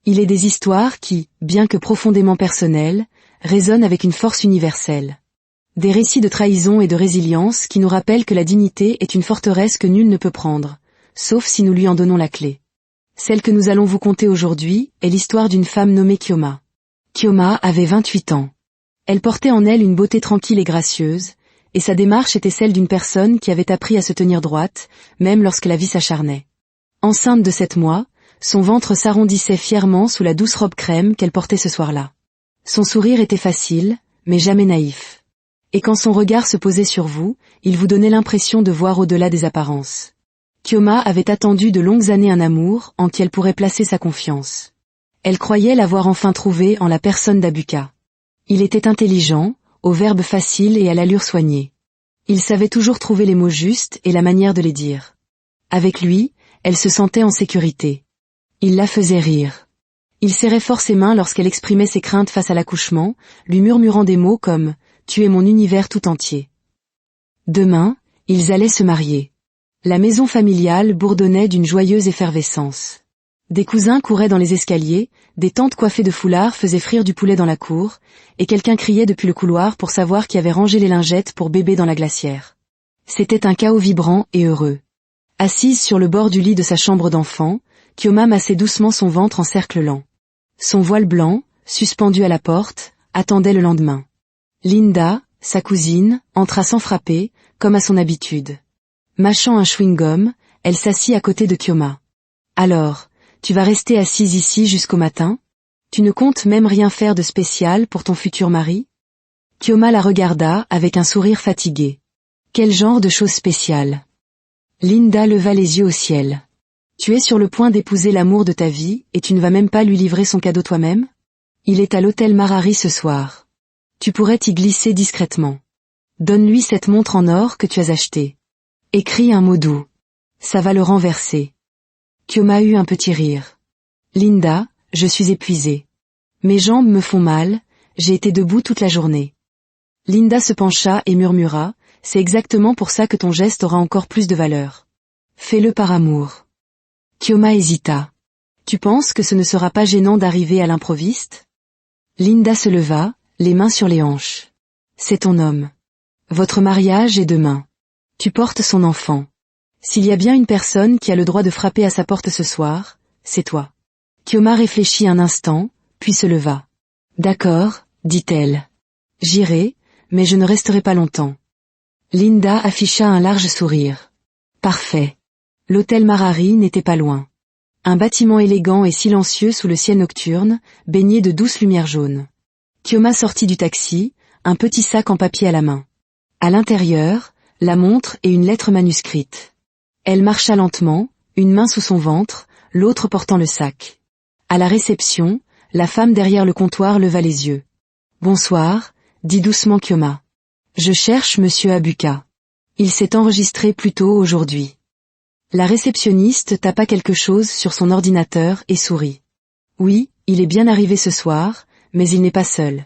Il est des histoires qui, bien que profondément personnelles, résonnent avec une force universelle. Des récits de trahison et de résilience qui nous rappellent que la dignité est une forteresse que nul ne peut prendre, sauf si nous lui en donnons la clé. Celle que nous allons vous conter aujourd'hui est l'histoire d'une femme nommée Kyoma. Kyoma avait 28 ans. Elle portait en elle une beauté tranquille et gracieuse, et sa démarche était celle d'une personne qui avait appris à se tenir droite, même lorsque la vie s'acharnait. Enceinte de 7 mois, son ventre s'arrondissait fièrement sous la douce robe crème qu'elle portait ce soir-là. Son sourire était facile, mais jamais naïf. Et quand son regard se posait sur vous, il vous donnait l'impression de voir au-delà des apparences. Kyoma avait attendu de longues années un amour en qui elle pourrait placer sa confiance. Elle croyait l'avoir enfin trouvé en la personne d'Abuka. Il était intelligent, au verbe facile et à l'allure soignée. Il savait toujours trouver les mots justes et la manière de les dire. Avec lui, elle se sentait en sécurité. Il la faisait rire. Il serrait fort ses mains lorsqu'elle exprimait ses craintes face à l'accouchement, lui murmurant des mots comme « Tu es mon univers tout entier ». Demain, ils allaient se marier. La maison familiale bourdonnait d'une joyeuse effervescence. Des cousins couraient dans les escaliers, des tantes coiffées de foulards faisaient frire du poulet dans la cour, et quelqu'un criait depuis le couloir pour savoir qui avait rangé les lingettes pour bébé dans la glacière. C'était un chaos vibrant et heureux. Assise sur le bord du lit de sa chambre d'enfant, Kyoma massait doucement son ventre en cercle lent. Son voile blanc, suspendu à la porte, attendait le lendemain. Linda, sa cousine, entra sans frapper, comme à son habitude. Mâchant un chewing-gum, elle s'assit à côté de Kyoma. « Alors, tu vas rester assise ici jusqu'au matin? Tu ne comptes même rien faire de spécial pour ton futur mari ?» Kyoma la regarda avec un sourire fatigué. « Quel genre de choses spéciales ?» Linda leva les yeux au ciel. « Tu es sur le point d'épouser l'amour de ta vie et tu ne vas même pas lui livrer son cadeau toi-même? Il est à l'hôtel Marari ce soir. Tu pourrais t'y glisser discrètement. Donne-lui cette montre en or que tu as achetée. Écris un mot doux. Ça va le renverser. » Kyoma eut un petit rire. « Linda, je suis épuisée. Mes jambes me font mal, j'ai été debout toute la journée. » Linda se pencha et murmura, « C'est exactement pour ça que ton geste aura encore plus de valeur. Fais-le par amour. » Kyoma hésita. « Tu penses que ce ne sera pas gênant d'arriver à l'improviste ?» Linda se leva, les mains sur les hanches. « C'est ton homme. Votre mariage est demain. Tu portes son enfant. S'il y a bien une personne qui a le droit de frapper à sa porte ce soir, c'est toi. » Kyoma réfléchit un instant, puis se leva. « D'accord, dit-elle. J'irai, mais je ne resterai pas longtemps. » Linda afficha un large sourire. « Parfait. » L'hôtel Marari n'était pas loin. Un bâtiment élégant et silencieux sous le ciel nocturne, baigné de douces lumières jaunes. Kyoma sortit du taxi, un petit sac en papier à la main. À l'intérieur, la montre et une lettre manuscrite. Elle marcha lentement, une main sous son ventre, l'autre portant le sac. À la réception, la femme derrière le comptoir leva les yeux. « Bonsoir », dit doucement Kyoma. « Je cherche monsieur Abuka. Il s'est enregistré plus tôt aujourd'hui. » La réceptionniste tapa quelque chose sur son ordinateur et sourit. « Oui, il est bien arrivé ce soir, mais il n'est pas seul.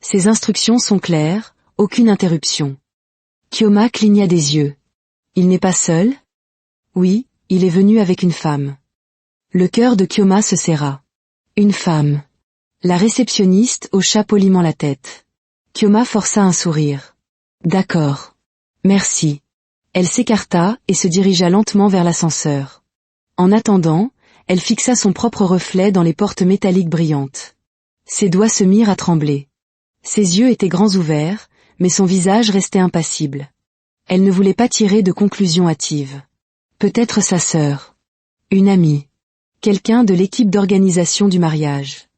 Ses instructions sont claires, aucune interruption. » Kyoma cligna des yeux. « Il n'est pas seul ? » ?»« Oui, il est venu avec une femme. » Le cœur de Kyoma se serra. « Une femme. » La réceptionniste hocha poliment la tête. Kyoma força un sourire. « D'accord. Merci. » Elle s'écarta et se dirigea lentement vers l'ascenseur. En attendant, elle fixa son propre reflet dans les portes métalliques brillantes. Ses doigts se mirent à trembler. Ses yeux étaient grands ouverts, mais son visage restait impassible. Elle ne voulait pas tirer de conclusion hâtive. Peut-être sa sœur. Une amie. Quelqu'un de l'équipe d'organisation du mariage.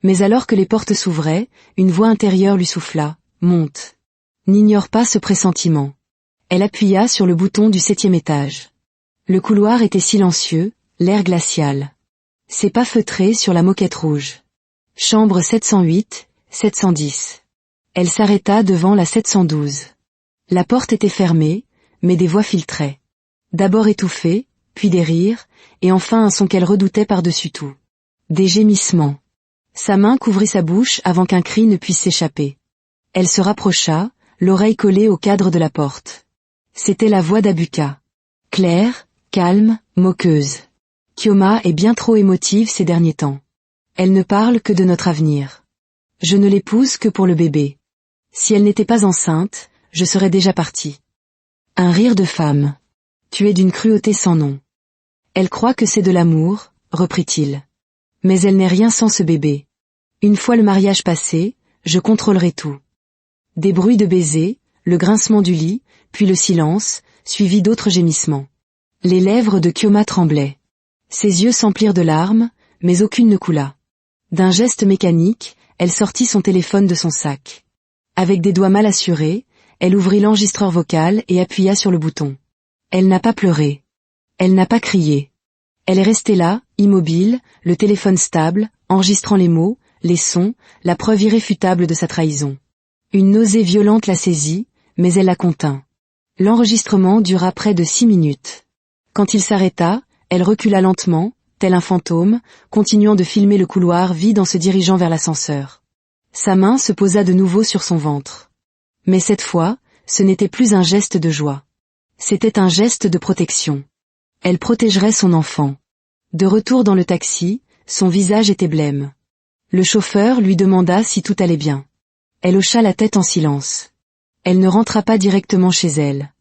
Mais alors que les portes s'ouvraient, une voix intérieure lui souffla « Monte ». N'ignore pas ce pressentiment. Elle appuya sur le bouton du 7e étage. Le couloir était silencieux, l'air glacial. Ses pas feutrés sur la moquette rouge. Chambre 708, 710. Elle s'arrêta devant la 712. La porte était fermée, mais des voix filtraient. D'abord étouffées, puis des rires, et enfin un son qu'elle redoutait par-dessus tout. Des gémissements. Sa main couvrit sa bouche avant qu'un cri ne puisse s'échapper. Elle se rapprocha, l'oreille collée au cadre de la porte. C'était la voix d'Abuka. Claire, calme, moqueuse. Kyoma est bien trop émotive ces derniers temps. Elle ne parle que de notre avenir. Je ne l'épouse que pour le bébé. Si elle n'était pas enceinte, je serais déjà partie. Un rire de femme. Tu es d'une cruauté sans nom. Elle croit que c'est de l'amour, reprit-il. Mais elle n'est rien sans ce bébé. Une fois le mariage passé, je contrôlerai tout. Des bruits de baisers, le grincement du lit, puis le silence, suivi d'autres gémissements. Les lèvres de Kyoma tremblaient. Ses yeux s'emplirent de larmes, mais aucune ne coula. D'un geste mécanique, elle sortit son téléphone de son sac. Avec des doigts mal assurés, elle ouvrit l'enregistreur vocal et appuya sur le bouton. Elle n'a pas pleuré. Elle n'a pas crié. Elle est restée là, immobile, le téléphone stable, enregistrant les mots, les sons, la preuve irréfutable de sa trahison. Une nausée violente la saisit, mais elle la contint. L'enregistrement dura près de 6 minutes. Quand il s'arrêta, elle recula lentement, tel un fantôme, continuant de filmer le couloir vide en se dirigeant vers l'ascenseur. Sa main se posa de nouveau sur son ventre. Mais cette fois, ce n'était plus un geste de joie. C'était un geste de protection. Elle protégerait son enfant. De retour dans le taxi, son visage était blême. Le chauffeur lui demanda si tout allait bien. Elle hocha la tête en silence. Elle ne rentra pas directement chez elle.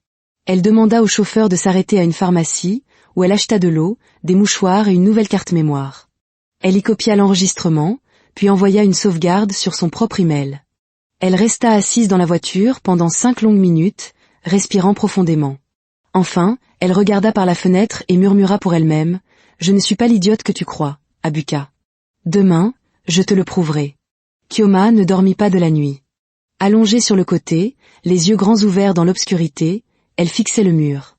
Elle demanda au chauffeur de s'arrêter à une pharmacie, où elle acheta de l'eau, des mouchoirs et une nouvelle carte mémoire. Elle y copia l'enregistrement, puis envoya une sauvegarde sur son propre email. Elle resta assise dans la voiture pendant 5 longues minutes, respirant profondément. Enfin, elle regarda par la fenêtre et murmura pour elle-même, « Je ne suis pas l'idiote que tu crois, Abuka. Demain, je te le prouverai. » Kyoma ne dormit pas de la nuit. Allongée sur le côté, les yeux grands ouverts dans l'obscurité, elle fixait le mur.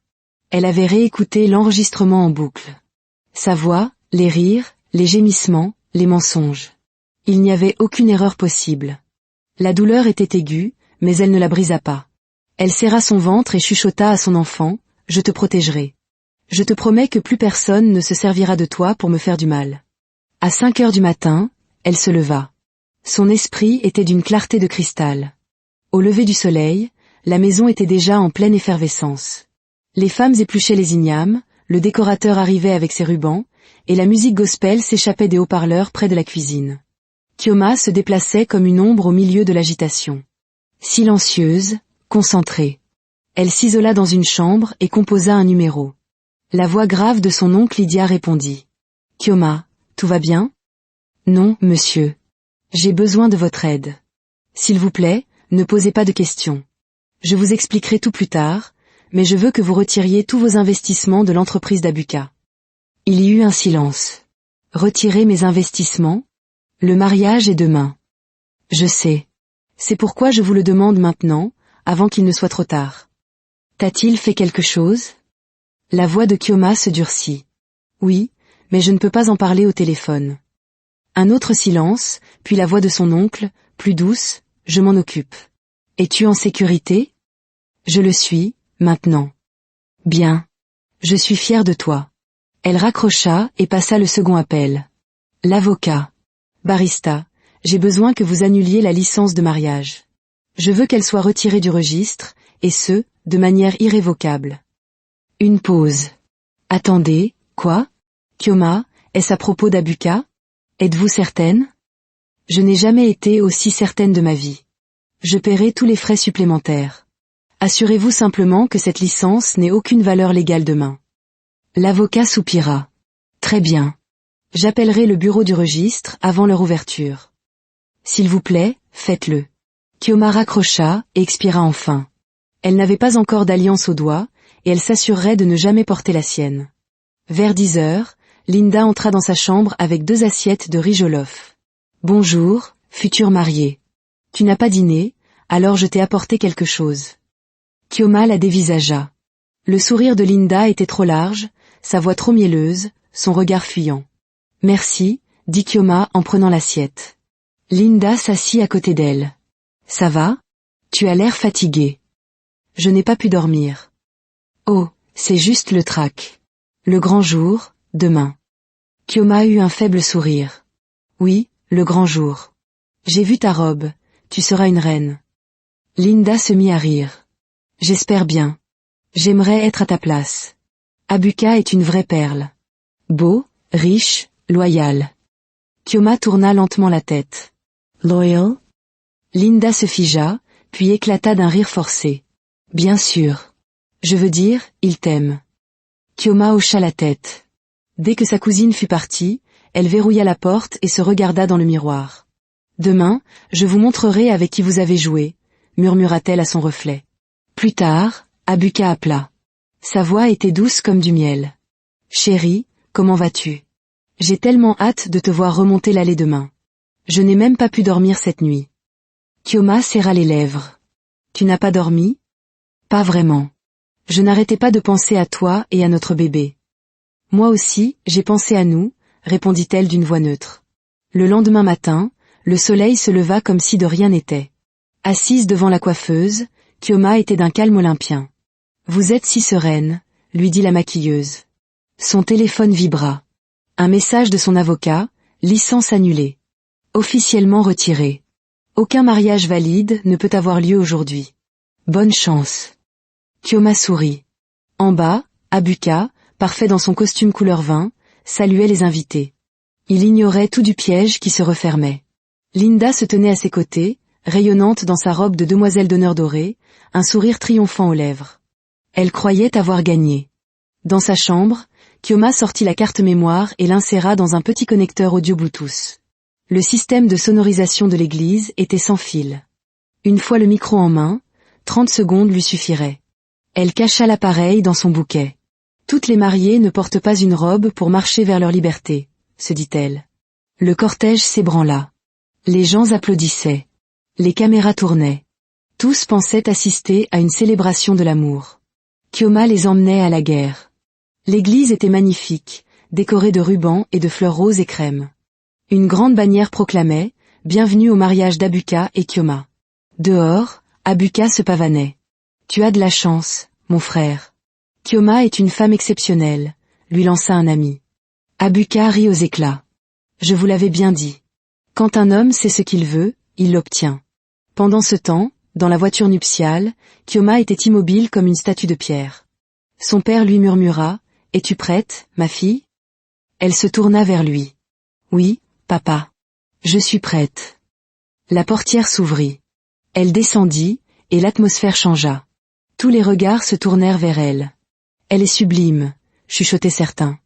Elle avait réécouté l'enregistrement en boucle. Sa voix, les rires, les gémissements, les mensonges. Il n'y avait aucune erreur possible. La douleur était aiguë, mais elle ne la brisa pas. Elle serra son ventre et chuchota à son enfant, « Je te protégerai. Je te promets que plus personne ne se servira de toi pour me faire du mal. » À 5 heures du matin, elle se leva. Son esprit était d'une clarté de cristal. Au lever du soleil, la maison était déjà en pleine effervescence. Les femmes épluchaient les ignames, le décorateur arrivait avec ses rubans, et la musique gospel s'échappait des haut-parleurs près de la cuisine. Kyoma se déplaçait comme une ombre au milieu de l'agitation. Silencieuse, concentrée. Elle s'isola dans une chambre et composa un numéro. La voix grave de son oncle Lydia répondit. « Kyoma, tout va bien ? » « Non, monsieur. J'ai besoin de votre aide. S'il vous plaît, ne posez pas de questions. Je vous expliquerai tout plus tard, mais je veux que vous retiriez tous vos investissements de l'entreprise d'Abuka. » Il y eut un silence. « Retirer mes investissements ? Le mariage est demain. » « Je sais. C'est pourquoi je vous le demande maintenant, avant qu'il ne soit trop tard. » « T'a-t-il fait quelque chose ?» La voix de Kyoma se durcit. « Oui, mais je ne peux pas en parler au téléphone. » Un autre silence, puis la voix de son oncle, plus douce, « Je m'en occupe. » « Es-tu en sécurité ? » « Je le suis, maintenant. »« Bien. Je suis fière de toi. » Elle raccrocha et passa le second appel. L'avocat. « Barista, j'ai besoin que vous annuliez la licence de mariage. Je veux qu'elle soit retirée du registre, et ce, de manière irrévocable. » Une pause. « Attendez, quoi ? Kyoma, est-ce à propos d'Abuka ? Êtes-vous certaine ? » « Je n'ai jamais été aussi certaine de ma vie. Je paierai tous les frais supplémentaires. Assurez-vous simplement que cette licence n'ait aucune valeur légale demain. » L'avocat soupira. « Très bien. J'appellerai le bureau du registre avant leur ouverture. S'il vous plaît, faites-le. » Kyoma raccrocha et expira enfin. Elle n'avait pas encore d'alliance au doigt, et elle s'assurerait de ne jamais porter la sienne. Vers 10 heures, Linda entra dans sa chambre avec 2 assiettes de riz jollof. « Bonjour, futur marié. Tu n'as pas dîné, alors je t'ai apporté quelque chose. » Kyoma la dévisagea. Le sourire de Linda était trop large, sa voix trop mielleuse, son regard fuyant. « Merci, » dit Kyoma en prenant l'assiette. Linda s'assit à côté d'elle. « Ça va ? Tu as l'air fatiguée. »« Je n'ai pas pu dormir. »« Oh, c'est juste le trac. Le grand jour, demain. » Kyoma eut un faible sourire. « Oui, le grand jour. J'ai vu ta robe, tu seras une reine. » Linda se mit à rire. « J'espère bien. J'aimerais être à ta place. Abuka est une vraie perle. Beau, riche, loyal. Kyoma tourna lentement la tête. Loyal? Linda se figea, puis éclata d'un rire forcé. Bien sûr. Je veux dire, il t'aime. Kyoma hocha la tête. Dès que sa cousine fut partie, elle verrouilla la porte et se regarda dans le miroir. Demain, je vous montrerai avec qui vous avez joué, murmura-t-elle à son reflet. Plus tard, Abuka appela. Sa voix était douce comme du miel. Chérie, comment vas-tu? J'ai tellement hâte de te voir remonter l'allée demain. Je n'ai même pas pu dormir cette nuit. Kyoma serra les lèvres. Tu n'as pas dormi? Pas vraiment. Je n'arrêtais pas de penser à toi et à notre bébé. Moi aussi, j'ai pensé à nous, répondit-elle d'une voix neutre. Le lendemain matin, le soleil se leva comme si de rien n'était. Assise devant la coiffeuse, Kyoma était d'un calme olympien. Vous êtes si sereine, lui dit la maquilleuse. Son téléphone vibra. Un message de son avocat, licence annulée. Officiellement retirée. Aucun mariage valide ne peut avoir lieu aujourd'hui. Bonne chance. Kyoma sourit. En bas, Abuka, parfait dans son costume couleur vin, saluait les invités. Il ignorait tout du piège qui se refermait. Linda se tenait à ses côtés, rayonnante dans sa robe de demoiselle d'honneur dorée, un sourire triomphant aux lèvres. Elle croyait avoir gagné. Dans sa chambre, Kyoma sortit la carte mémoire et l'inséra dans un petit connecteur audio Bluetooth. Le système de sonorisation de l'église était sans fil. Une fois le micro en main, 30 secondes lui suffiraient. Elle cacha l'appareil dans son bouquet. Toutes les mariées ne portent pas une robe pour marcher vers leur liberté, se dit-elle. Le cortège s'ébranla. Les gens applaudissaient. Les caméras tournaient. Tous pensaient assister à une célébration de l'amour. Kyoma les emmenait à la guerre. L'église était magnifique, décorée de rubans et de fleurs roses et crème. Une grande bannière proclamait « Bienvenue au mariage d'Abuka et Kyoma ». Dehors, Abuka se pavanait. « Tu as de la chance, mon frère. Kyoma est une femme exceptionnelle », lui lança un ami. Abuka rit aux éclats. « Je vous l'avais bien dit. Quand un homme sait ce qu'il veut, il l'obtient. » Pendant ce temps, dans la voiture nuptiale, Kyoma était immobile comme une statue de pierre. Son père lui murmura « Es-tu prête, ma fille ?» Elle se tourna vers lui. « Oui, papa. Je suis prête. » La portière s'ouvrit. Elle descendit, et l'atmosphère changea. Tous les regards se tournèrent vers elle. « Elle est sublime », chuchotaient certains.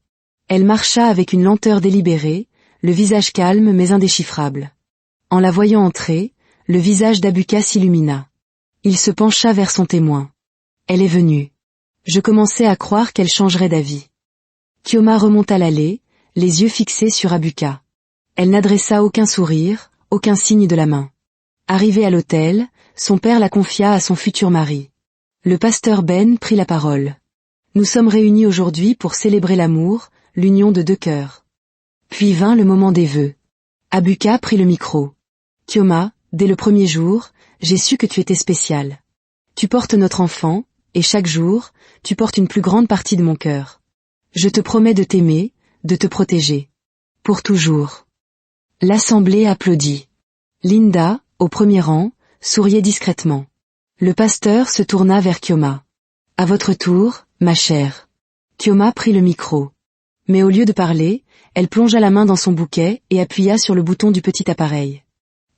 Elle marcha avec une lenteur délibérée, le visage calme mais indéchiffrable. En la voyant entrer, le visage d'Abuka s'illumina. Il se pencha vers son témoin. « Elle est venue. Je commençais à croire qu'elle changerait d'avis. » Kyoma remonta l'allée, les yeux fixés sur Abuka. Elle n'adressa aucun sourire, aucun signe de la main. Arrivée à l'hôtel, son père la confia à son futur mari. Le pasteur Ben prit la parole. « Nous sommes réunis aujourd'hui pour célébrer l'amour, l'union de deux cœurs. » Puis vint le moment des vœux. Abuka prit le micro. « Kyoma, dès le premier jour, j'ai su que tu étais spécial. Tu portes notre enfant, et chaque jour, tu portes une plus grande partie de mon cœur. Je te promets de t'aimer, de te protéger. Pour toujours. » L'assemblée applaudit. Linda, au premier rang, souriait discrètement. Le pasteur se tourna vers Kyoma. « À votre tour, ma chère. » Kyoma prit le micro. Mais au lieu de parler, elle plongea la main dans son bouquet et appuya sur le bouton du petit appareil.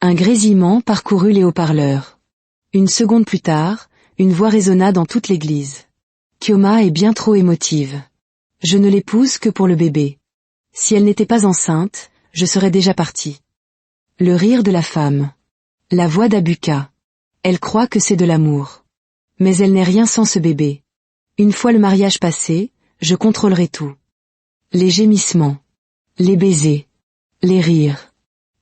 Un grésillement parcourut les haut-parleurs. Une seconde plus tard, une voix résonna dans toute l'église. « Kyoma est bien trop émotive. Je ne l'épouse que pour le bébé. Si elle n'était pas enceinte, je serais déjà partie. » Le rire de la femme. La voix d'Abuka. Elle croit que c'est de l'amour. Mais elle n'est rien sans ce bébé. Une fois le mariage passé, je contrôlerai tout. Les gémissements. Les baisers. Les rires.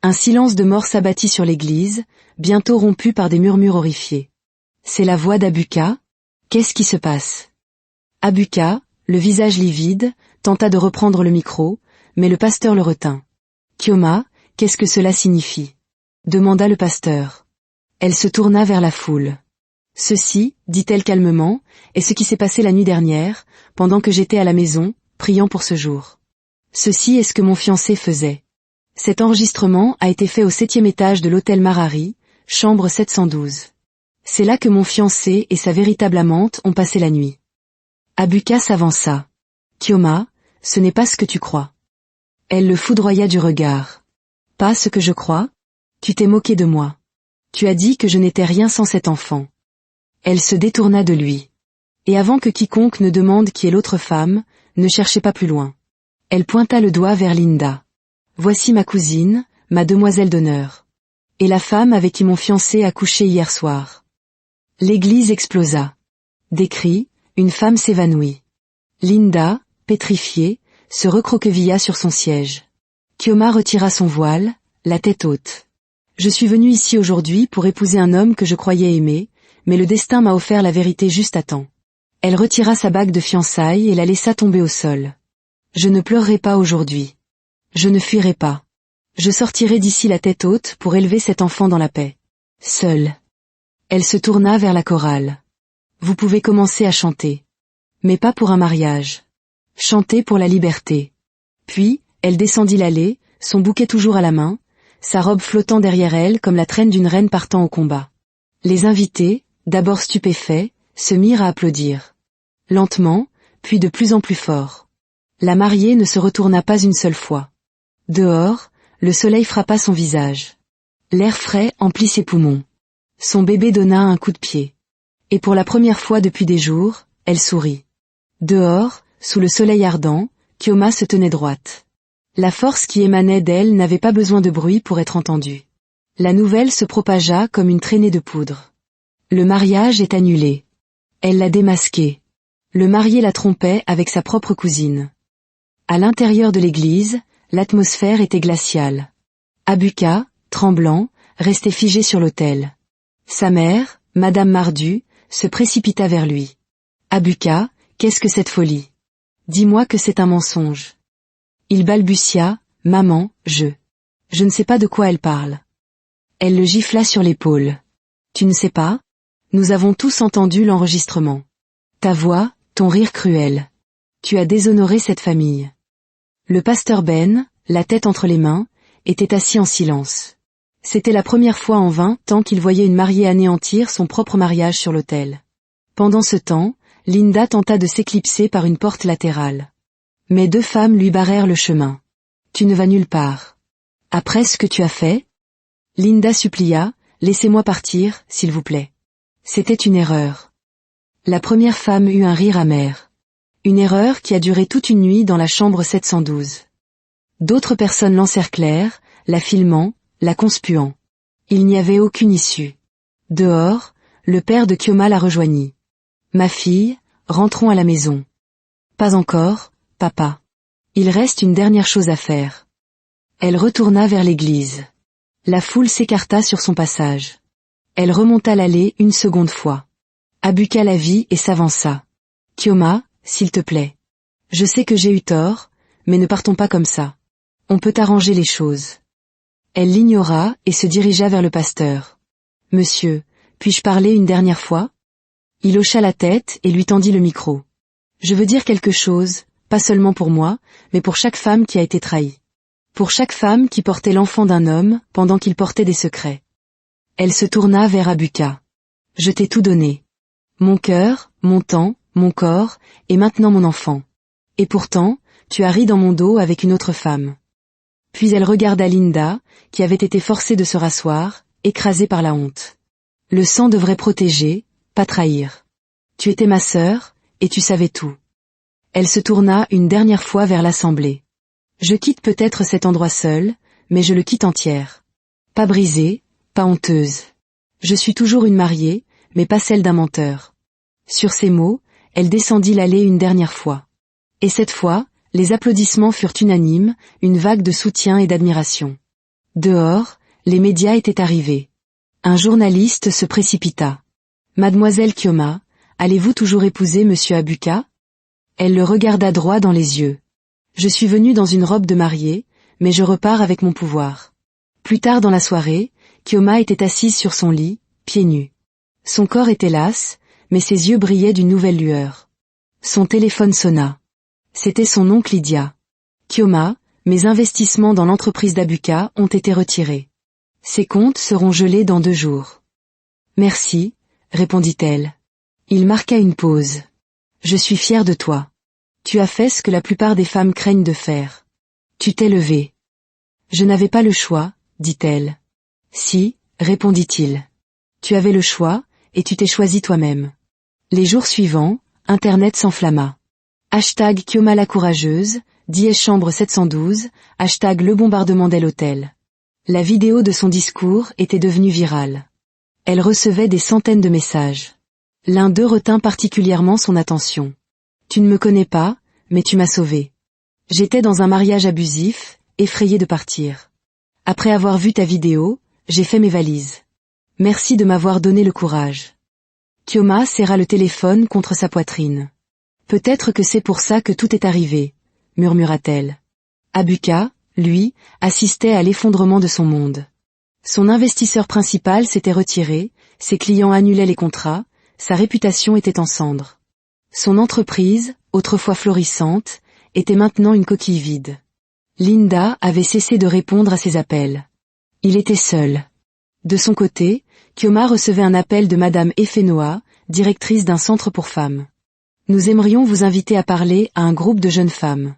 Un silence de mort s'abattit sur l'église, bientôt rompu par des murmures horrifiés. C'est la voix d'Abuka? Qu'est-ce qui se passe? Abuka, le visage livide, tenta de reprendre le micro, mais le pasteur le retint. Kyoma, qu'est-ce que cela signifie? Demanda le pasteur. Elle se tourna vers la foule. Ceci, dit-elle calmement, est ce qui s'est passé la nuit dernière, pendant que j'étais à la maison, priant pour ce jour. Ceci est ce que mon fiancé faisait. Cet enregistrement a été fait au 7e étage de l'hôtel Marari, chambre 712. C'est là que mon fiancé et sa véritable amante ont passé la nuit. Abuka s'avança. Kyoma, ce n'est pas ce que tu crois. Elle le foudroya du regard. Pas ce que je crois? Tu t'es moqué de moi. Tu as dit que je n'étais rien sans cet enfant. Elle se détourna de lui. Et avant que quiconque ne demande qui est l'autre femme, ne cherchez pas plus loin. Elle pointa le doigt vers Linda. Voici ma cousine, ma demoiselle d'honneur. Et la femme avec qui mon fiancé a couché hier soir. L'église explosa. Des cris, une femme s'évanouit. Linda, pétrifiée, se recroquevilla sur son siège. Kioma retira son voile, la tête haute. Je suis venue ici aujourd'hui pour épouser un homme que je croyais aimer, mais le destin m'a offert la vérité juste à temps. Elle retira sa bague de fiançailles et la laissa tomber au sol. Je ne pleurerai pas aujourd'hui. Je ne fuirai pas. Je sortirai d'ici la tête haute pour élever cet enfant dans la paix. Seule. Elle se tourna vers la chorale. Vous pouvez commencer à chanter. Mais pas pour un mariage. Chantez pour la liberté. Puis, elle descendit l'allée, son bouquet toujours à la main, sa robe flottant derrière elle comme la traîne d'une reine partant au combat. Les invités, d'abord stupéfaits, se mirent à applaudir. Lentement, puis de plus en plus fort. La mariée ne se retourna pas une seule fois. Dehors, le soleil frappa son visage. L'air frais emplit ses poumons. Son bébé donna un coup de pied. Et pour la première fois depuis des jours, elle sourit. Dehors, sous le soleil ardent, Kioma se tenait droite. La force qui émanait d'elle n'avait pas besoin de bruit pour être entendue. La nouvelle se propagea comme une traînée de poudre. Le mariage est annulé. Elle l'a démasqué. Le marié la trompait avec sa propre cousine. À l'intérieur de l'église, l'atmosphère était glaciale. Abuka, tremblant, restait figé sur l'autel. Sa mère, Madame Mardu, se précipita vers lui. Abuka, qu'est-ce que cette folie? Dis-moi que c'est un mensonge. Il balbutia, maman, je ne sais pas de quoi elle parle. Elle le gifla sur l'épaule. Tu ne sais pas? Nous avons tous entendu l'enregistrement. Ta voix, ton rire cruel. Tu as déshonoré cette famille. Le pasteur Ben, la tête entre les mains, était assis en silence. C'était la première fois en 20 ans qu'il voyait une mariée anéantir son propre mariage sur l'autel. Pendant ce temps, Linda tenta de s'éclipser par une porte latérale. Mais deux femmes lui barrèrent le chemin. Tu ne vas nulle part. Après ce que tu as fait? Linda supplia, laissez-moi partir, s'il vous plaît. C'était une erreur. La première femme eut un rire amer. Une erreur qui a duré toute une nuit dans la chambre 712. D'autres personnes l'encerclèrent, la filmant, la conspuant. Il n'y avait aucune issue. Dehors, le père de Kioma la rejoignit. Ma fille, rentrons à la maison. Pas encore, papa. Il reste une dernière chose à faire. Elle retourna vers l'église. La foule s'écarta sur son passage. Elle remonta l'allée une seconde fois. Abuka la vit et s'avança. Kioma, s'il te plaît. Je sais que j'ai eu tort, mais ne partons pas comme ça. On peut arranger les choses. Elle l'ignora et se dirigea vers le pasteur. Monsieur, puis-je parler une dernière fois? Il hocha la tête et lui tendit le micro. Je veux dire quelque chose, pas seulement pour moi, mais pour chaque femme qui a été trahie. Pour chaque femme qui portait l'enfant d'un homme pendant qu'il portait des secrets. Elle se tourna vers Abuka. Je t'ai tout donné. Mon cœur, mon temps, mon corps, et maintenant mon enfant. Et pourtant, tu as ri dans mon dos avec une autre femme. Puis elle regarda Linda, qui avait été forcée de se rasseoir, écrasée par la honte. Le sang devrait protéger, pas trahir. Tu étais ma sœur, et tu savais tout. Elle se tourna une dernière fois vers l'assemblée. Je quitte peut-être cet endroit seul, mais je le quitte entière. Pas brisée, pas honteuse. Je suis toujours une mariée, mais pas celle d'un menteur. Sur ces mots, elle descendit l'allée une dernière fois. Et cette fois, les applaudissements furent unanimes, une vague de soutien et d'admiration. Dehors, les médias étaient arrivés. Un journaliste se précipita. Mademoiselle Kioma, allez-vous toujours épouser monsieur Abuka? Elle le regarda droit dans les yeux. Je suis venue dans une robe de mariée, mais je repars avec mon pouvoir. Plus tard dans la soirée, Kioma était assise sur son lit, pieds nus. Son corps était las, mais ses yeux brillaient d'une nouvelle lueur. Son téléphone sonna. C'était son oncle Lydia. Kioma, mes investissements dans l'entreprise d'Abuka ont été retirés. Ses comptes seront gelés dans 2 jours. Merci, répondit-elle. Il marqua une pause. Je suis fière de toi. Tu as fait ce que la plupart des femmes craignent de faire. Tu t'es levée. Je n'avais pas le choix, dit-elle. Si, répondit-il. Tu avais le choix, et tu t'es choisi toi-même. Les jours suivants, Internet s'enflamma. Hashtag Kioma la courageuse, Dièse chambre 712, hashtag le bombardement d'El Hôtel. La vidéo de son discours était devenue virale. Elle recevait des centaines de messages. L'un d'eux retint particulièrement son attention. Tu ne me connais pas, mais tu m'as sauvé. J'étais dans un mariage abusif, effrayé de partir. Après avoir vu ta vidéo, j'ai fait mes valises. Merci de m'avoir donné le courage. Kioma serra le téléphone contre sa poitrine. Peut-être que c'est pour ça que tout est arrivé, murmura-t-elle. Abuka, lui, assistait à l'effondrement de son monde. Son investisseur principal s'était retiré, ses clients annulaient les contrats, sa réputation était en cendres. Son entreprise, autrefois florissante, était maintenant une coquille vide. Linda avait cessé de répondre à ses appels. Il était seul. De son côté, Kioma recevait un appel de Madame Efenoa, directrice d'un centre pour femmes. Nous aimerions vous inviter à parler à un groupe de jeunes femmes.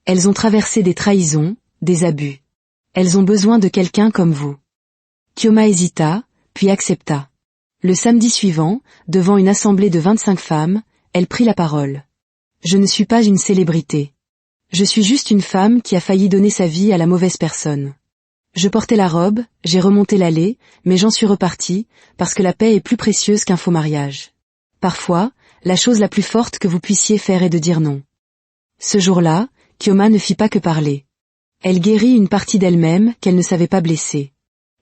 Elles ont traversé des trahisons, des abus. Elles ont besoin de quelqu'un comme vous. Kioma hésita, puis accepta. Le samedi suivant, devant une assemblée de 25 femmes, elle prit la parole. Je ne suis pas une célébrité. Je suis juste une femme qui a failli donner sa vie à la mauvaise personne. Je portais la robe, j'ai remonté l'allée, mais j'en suis repartie, parce que la paix est plus précieuse qu'un faux mariage. Parfois, la chose la plus forte que vous puissiez faire est de dire non. Ce jour-là, Kioma ne fit pas que parler. Elle guérit une partie d'elle-même qu'elle ne savait pas blesser.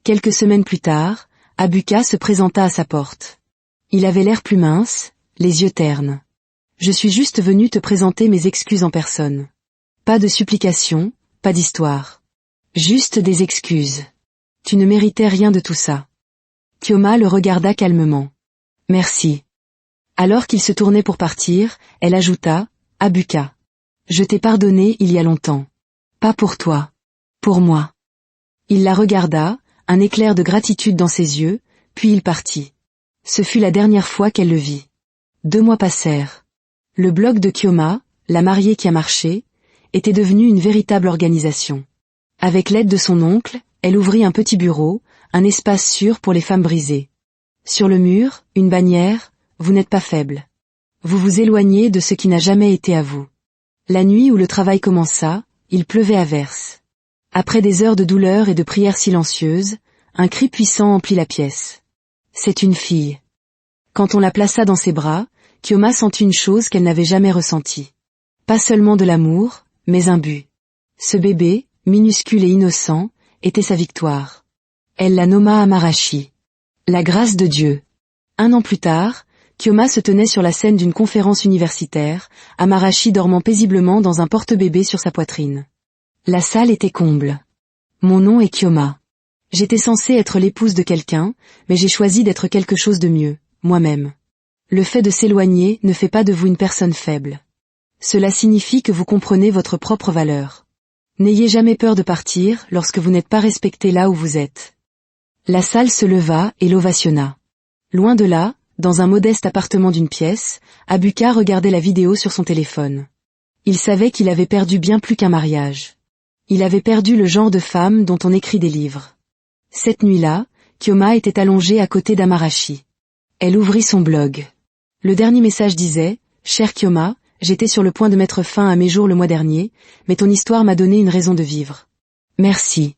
Quelques semaines plus tard, Abuka se présenta à sa porte. Il avait l'air plus mince, les yeux ternes. Je suis juste venu te présenter mes excuses en personne. Pas de supplication, pas d'histoire. Juste des excuses. Tu ne méritais rien de tout ça. Kioma le regarda calmement. Merci. Alors qu'il se tournait pour partir, elle ajouta, Abuka. Je t'ai pardonné il y a longtemps. Pas pour toi. Pour moi. Il la regarda, un éclair de gratitude dans ses yeux, puis il partit. Ce fut la dernière fois qu'elle le vit. 2 mois passèrent. Le blog de Kioma, la mariée qui a marché, était devenu une véritable organisation. Avec l'aide de son oncle, elle ouvrit un petit bureau, un espace sûr pour les femmes brisées. Sur le mur, une bannière, vous n'êtes pas faible. Vous vous éloignez de ce qui n'a jamais été à vous. La nuit où le travail commença, il pleuvait à verse. Après des heures de douleur et de prières silencieuses, un cri puissant emplit la pièce. C'est une fille. Quand on la plaça dans ses bras, Kioma sentit une chose qu'elle n'avait jamais ressentie. Pas seulement de l'amour, mais un but. Ce bébé, minuscule et innocent, était sa victoire. Elle la nomma Amarachi. La grâce de Dieu. 1 an plus tard, Kioma se tenait sur la scène d'une conférence universitaire, Amarachi dormant paisiblement dans un porte-bébé sur sa poitrine. La salle était comble. Mon nom est Kioma. J'étais censée être l'épouse de quelqu'un, mais j'ai choisi d'être quelque chose de mieux, moi-même. Le fait de s'éloigner ne fait pas de vous une personne faible. Cela signifie que vous comprenez votre propre valeur. N'ayez jamais peur de partir lorsque vous n'êtes pas respecté là où vous êtes. La salle se leva et l'ovationna. Loin de là, dans un modeste appartement d'une pièce, Abuka regardait la vidéo sur son téléphone. Il savait qu'il avait perdu bien plus qu'un mariage. Il avait perdu le genre de femme dont on écrit des livres. Cette nuit-là, Kioma était allongée à côté d'Amarachi. Elle ouvrit son blog. Le dernier message disait « Chère Kioma, j'étais sur le point de mettre fin à mes jours le mois dernier, mais ton histoire m'a donné une raison de vivre. Merci. »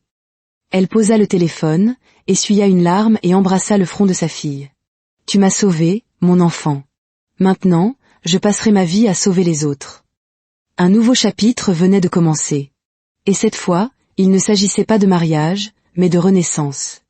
Elle posa le téléphone, essuya une larme et embrassa le front de sa fille. « Tu m'as sauvé, mon enfant. Maintenant, je passerai ma vie à sauver les autres. » Un nouveau chapitre venait de commencer. Et cette fois, il ne s'agissait pas de mariage, mais de renaissance.